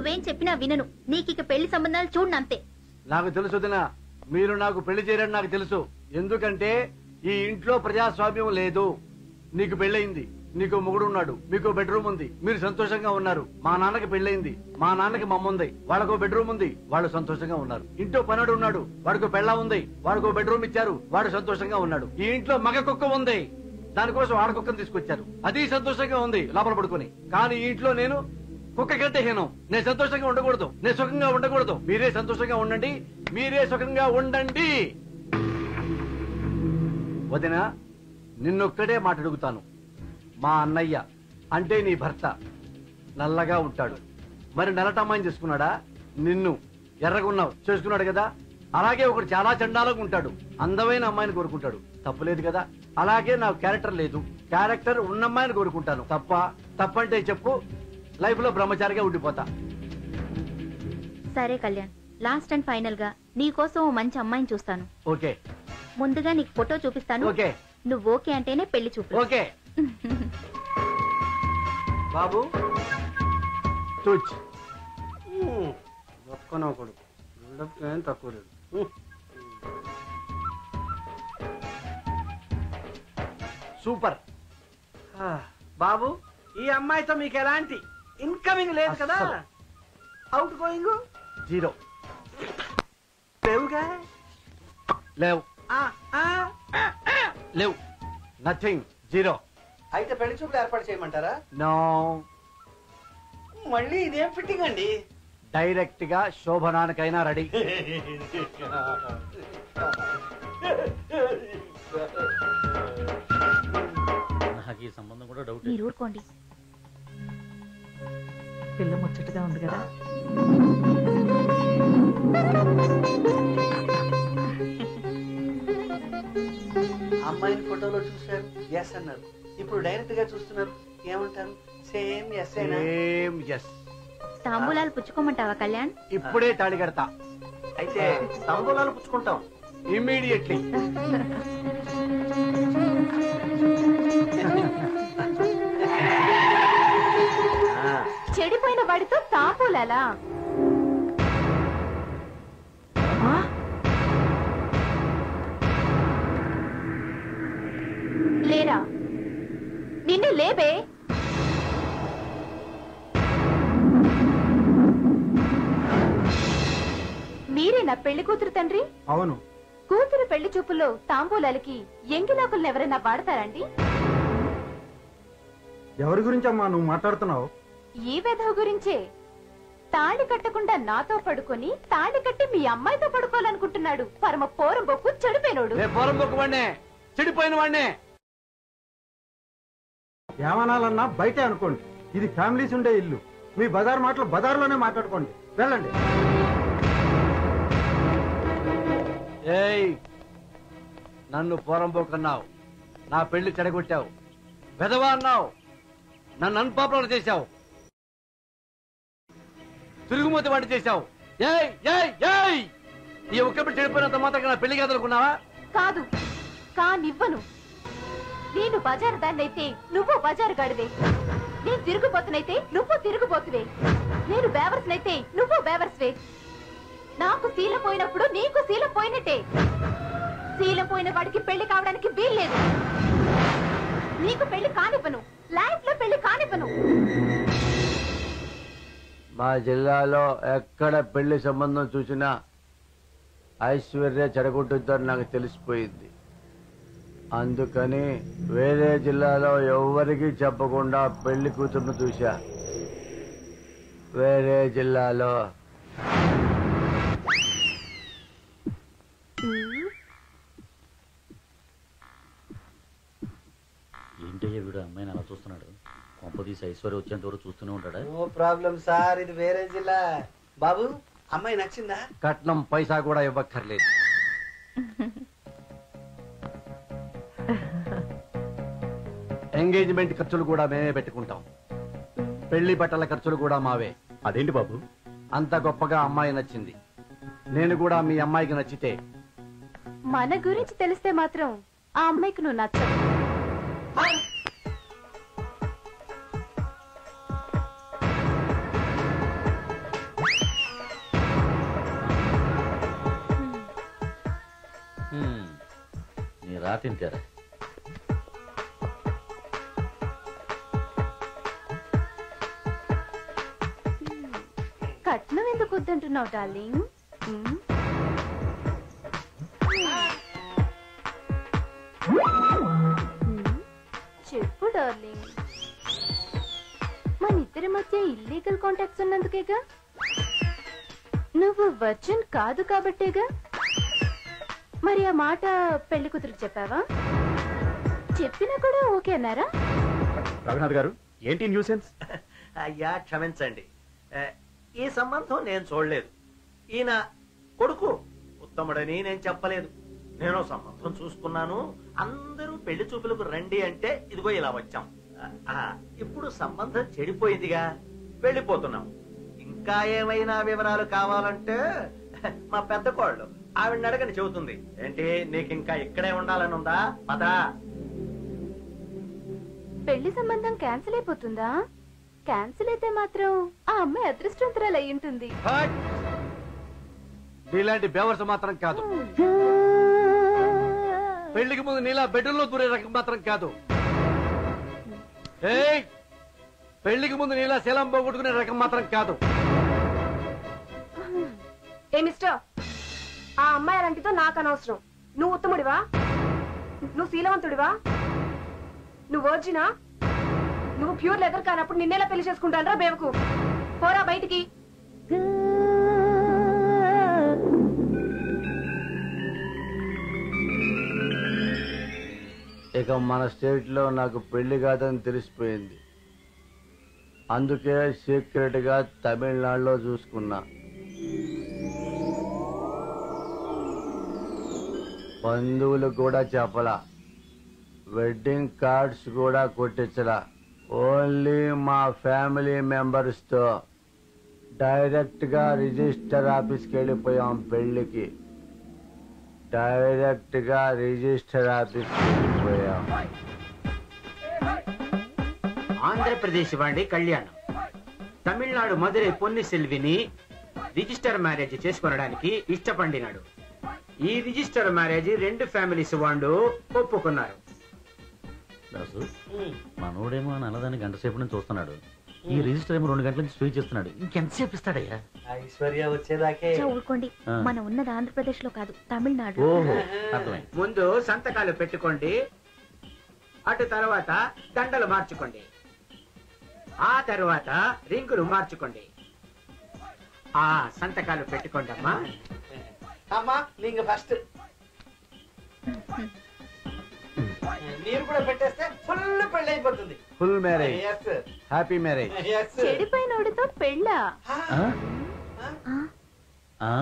నువ్వేం చెప్పినా వినను. నీకు పెళ్లి సంబంధాలు చూడనంతే. నాకు తెలుసు వదినా, మీరు నాకు పెళ్లి చేయరని నాకు తెలుసు. ఎందుకంటే ఈ ఇంట్లో ప్రజాస్వామ్యం లేదు. నీకు పెళ్ళయింది, నీకు మొగుడు ఉన్నాడు, మీకు బెడ్రూమ్ ఉంది, మీరు సంతోషంగా ఉన్నారు. మా నాన్నకి పెళ్ళయింది, మా నాన్నకి మమ్మ ఉంది, వాళ్ళకో బెడ్రూమ్ ఉంది, వాళ్ళు సంతోషంగా ఉన్నారు. ఇంట్లో పనుడు ఉన్నాడు, వాడికో పెళ్ళ ఉంది, వాడికో బెడ్రూమ్ ఇచ్చారు, వాడు సంతోషంగా ఉన్నాడు. ఈ ఇంట్లో మగ కుక్క ఉంది, దానికోసం ఆడకుక్కను తీసుకొచ్చారు, అది సంతోషంగా ఉంది లోపల పడుకొని. కానీ ఈ ఇంట్లో నేను కుక్క కంటే హీనం. నేను సంతోషంగా ఉండకూడదు, నేను సుఖంగా ఉండకూడదు. మీరే సంతోషంగా ఉండండి, మీరే సుఖంగా ఉండండి. వదినా, నిన్నొక్కడే మాట అడుగుతాను. మా అన్నయ్య అంటే నీ భర్త నల్లగా ఉంటాడు, మరి నల్లటమ్మాయిని చేసుకున్నాడా? నిన్ను ఎర్రగున్నావు చేసుకున్నాడు కదా. అలాగే ఒకడు చాలా చండాలంగా ఉంటాడు, అందమైన అమ్మాయిని కోరుకుంటాడు, తప్పులేదు కదా. అలాగే నాకు క్యారెక్టర్ లేదు, క్యారెక్టర్ ఉన్న అమ్మాయిని కోరుకుంటాను. తప్పంటే చెప్పు, లైఫ్ లో బ్రహ్మచారిగా ఉండిపోతా. సరే కళ్యాణ్, లాస్ట్ అండ్ ఫైనల్ గా నీ కోసం ఓ మంచి అమ్మాయిని చూస్తాను. ఓకే. ముందుగా నీకు ఫోటో చూపిస్తాను. ఓకే. నువ్వు ఓకే అంటేనే పెళ్లి చూపు. ఓకే. బాబు చూచ్ కొడుకు ఏం తక్కువ లేదు. సూపర్. బాబు, ఈ అమ్మాయితో మీకు ఎలాంటి ఇన్కమింగ్ లేదు కదా? Outgoing zero. లేవుగా? లేవు లేవు, నథింగ్, జీరో. అయితే పెళ్లి చూపులు ఏర్పాటు చేయమంటారా? నో. మళ్ళీ ఇదేం ఫిట్టింగ్ అండి? డైరెక్ట్ గా శోభనానికైనా రెడీ. నాకు ఈ సంబంధం కూడా డౌట్. మీరు ఊరుకోండి. పిల్ల ముచ్చటగా ఉంది కదా. అమ్మాయిని ఫోటోలో చూశారు, ఎస్ అన్నారు. ఇప్పుడు డైరెక్ట్ గా చూస్తున్నారు, ఏమంటారు? సేమ్ ఎస్ అయినా? Same yes. తాంబూలాలు పుచ్చుకోమంటావా కళ్యాణ్? ఇప్పుడే తాళి కడతా. అయితే తాంబూలాలు పుచ్చుకుంటాం ఇమ్మీడియట్లీ. చెడిపోయిన వాడితో తాంబూలాలా? లేరా? నిన్ను లేబే. మీరే నా పెళ్లి కూతురు తండ్రి? అవును. కూతురు పెళ్లి చూపుల్లో తాంబూలాలకి ఎంగిలాకులను ఎవరైనా వాడతారండి? ఎవరి గురించి అమ్మా నువ్వు మాట్లాడుతున్నావు? ఈ వెధవ గురించే. తాళి కట్టకుండా నాతో పడుకొని తాళి కట్టి మీ అమ్మాయితో పడుకోవాలనుకుంటున్నాడు పరమ పోరంబొక్కు చెడిపోయినోడు. పోరంబొక్కు వాడినే, చెడిపోయిన వాడినే. ఏమనాలన్నా బయటే అనుకోండి, ఇది ఫ్యామిలీస్ ఉండే ఇల్లు. మీ బజార్ మాటలు బజార్లోనే మాట్లాడుకోండి, వెళ్ళండి. ఏయ్, నన్ను పోరంబోకు అన్నావు, నా పెళ్లి చెడగొట్టావు, వెధవా అన్నావు, నన్ను అన్పాపులర్ చేశావు, తిరుగుమూతి వాటి చేశావు. ఏయ్ ఏయ్ ఏయ్, ఈ ఒక్కప్పుడు చెడిపోయినంత మాత్రం నా పెళ్లి కదలుకున్నావా? కాదు, కానివ్వను. నేను బజారు దాన్నైతే నువ్వు బజారు గాడివే. నేను తిరుగుబోతునైతే నువ్వు తిరుగుబోతువే. నేను బేవర్స్నైతే నువ్వు బేవర్స్వే. నాకు శీలం పోయినప్పుడు నీకు శీలం పోయినట్టే. శీలం పోయిన వాడికి పెళ్లి కావడానికి వీల్లేదు. నీకు పెళ్లి కానివ్వను, లైఫ్ లో పెళ్లి కానివ్వను. మా జిల్లాలో ఎక్కడ పెళ్లి సంబంధం చూసినా ఐశ్వర్య చెడగొట్టుద్దని నాకు తెలిసిపోయింది. అందుకని వేరే జిల్లాలో ఎవరికి చెప్పకుండా పెళ్లి కూతురును చూశా. వేరే జిల్లాలో ఏంటయ్యా వీడు అమ్మాయిని అలా చూస్తున్నాడు? కొంపదీసి ఐశ్వర్య వచ్చేంత వరకు చూస్తూనే ఉంటాడా? నో ప్రాబ్లం సార్, ఇది వేరే జిల్లా. బాబు, అమ్మాయి నచ్చిందా? కట్నం పైసా కూడా ఇవ్వక్కర్లేదు. ఎంగేజ్మెంట్ ఖర్చులు కూడా మేమే పెట్టుకుంటాం, పెళ్లి బట్టల ఖర్చులు కూడా మావే. అదేంటి బాబు అంత గొప్పగా అమ్మాయి నచ్చింది? నేను కూడా మీ అమ్మాయికి నచ్చితే? మన గురించి తెలిస్తే మాత్రం ఆ అమ్మాయికి నువ్వు నచ్చవు. నీ రాతింటారా? కట్నం ఎందుకు వద్దంటున్నావు డార్లింగ్? చెప్పు డార్లింగ్. మన ఇద్దరి మధ్య ఇల్లీగల్ కాంటాక్ట్స్ ఉన్నందుకేగా, నువ్వు వర్జిన్ కాదు కాబట్టేగా. మరి ఆ మాట పెళ్లి కూతురికి చెప్పావా? చెప్పినా కూడా ఓకే అన్నారా? రఘునాథ్ గారు, ఏంటి న్యూసెన్స్? అయ్యా క్షమించండి, ఈ సంబంధం నేను చూడలేదు. ఈయన కొడుకు ఉత్తముడని నేను చెప్పలేదు. నేను సంబంధం చూసుకున్నాను, అందరూ పెళ్లి చూపులకు రండి అంటే ఇదిగో ఇలా వచ్చాం. ఇప్పుడు సంబంధం చెడిపోయిందిగా, వెళ్ళిపోతున్నాం. ఇంకా ఏమైనా వివరాలు కావాలంటే మా పెద్ద కోళ్ళు ఆవిడని అడగని చెబుతుంది. ఏంటి, నీకు ఇంకా ఇక్కడే ఉండాలని ఉందా? పదా. పెళ్లి సంబంధం క్యాన్సిల్ అయిపోతుందా? క్యాన్సిల్ అయితే మాత్రం ఆ అమ్మాయి అదృష్టవంతురాలు అయి ఉంటుంది. నీలాంటి బేవర్స్ మాత్రం కాదు. పెళ్లికి ముందు నీలా బెడ్రూమ్లో దూరే రకం మాత్రం కాదు. ఏయ్, పెళ్లికి ముందు నీలా శీలం పోగొట్టుకునే రకం మాత్రం కాదు. ఏ మిస్టర్, ఆ అమ్మాయి అలాంటితో నాకు అనవసరం. నువ్వు ఉత్తముడివా? నువ్వు శీలవంతుడివా? నువ్వు వర్జినా? నువ్వు ప్యూర్ లెదర్ కానప్పుడు నిన్నేలా పెళ్లి చేసుకుంటానరా బేవకు? పోరా బయటికి. ఇక మన స్టేట్ లో నాకు పెళ్లి కాదని తెలిసిపోయింది. అందుకే సీక్రెట్ గా తమిళనాడులో చూసుకున్నా. బంధువులు కూడా చెప్పలా, వెడ్డింగ్ కార్డ్స్ కూడా కొట్టించలా. ఓన్లీ మా ఫ్యామిలీ మెంబర్స్ తో డైరెక్ట్ గా రిజిస్టర్ ఆఫీస్కి వెళ్ళిపోయాం. పెళ్లికి డైరెక్ట్ గా రిజిస్టర్ ఆఫీస్కి వెళ్ళిపోయాం. ఆంధ్రప్రదేశ్ వాడి కళ్యాణం, తమిళనాడు మధురై పొన్ని సెల్విని రిజిస్టర్ మ్యారేజ్ చేసుకొనడానికి ఇష్టపడినాడు. ఈ రిజిస్టర్ మ్యారేజ్ రెండు ఫ్యామిలీస్ వాళ్ళు ఒప్పుకున్నారు. దాసు, మనోడేమో నల్లదాన్ని గంట సేపు నుంచి చూస్తున్నాడు. ఈ రిజిస్టర్ ఏమో 2 గంటల నుంచి స్వీట్ చేస్తున్నాడు. ఇంకెంతసేపు ఇస్తాడయ్యా? ఐశ్వర్య వచ్చేదాకే. ఊరుకోండి, మనం ఉన్నది ఆంధ్రప్రదేశ్ లో కాదు, తమిళనాడు. ఓహో, అర్థమైంది. ముందు సంతకాలు పెట్టుకోండి, అటు తర్వాత దండలు మార్చుకోండి, ఆ తర్వాత రింగులు మార్చుకోండి. ఆ సంతకాలు పెట్టుకోండి అమ్మా. అమ్మా నీకు ఫస్ట్ మీరు కూడా పెట్టేస్తే ఫుల్ పెళ్లి అయిపోతుంది. Full marriage, happy marriage. చెడిపోయినోడితో పెళ్ళా? ఆ?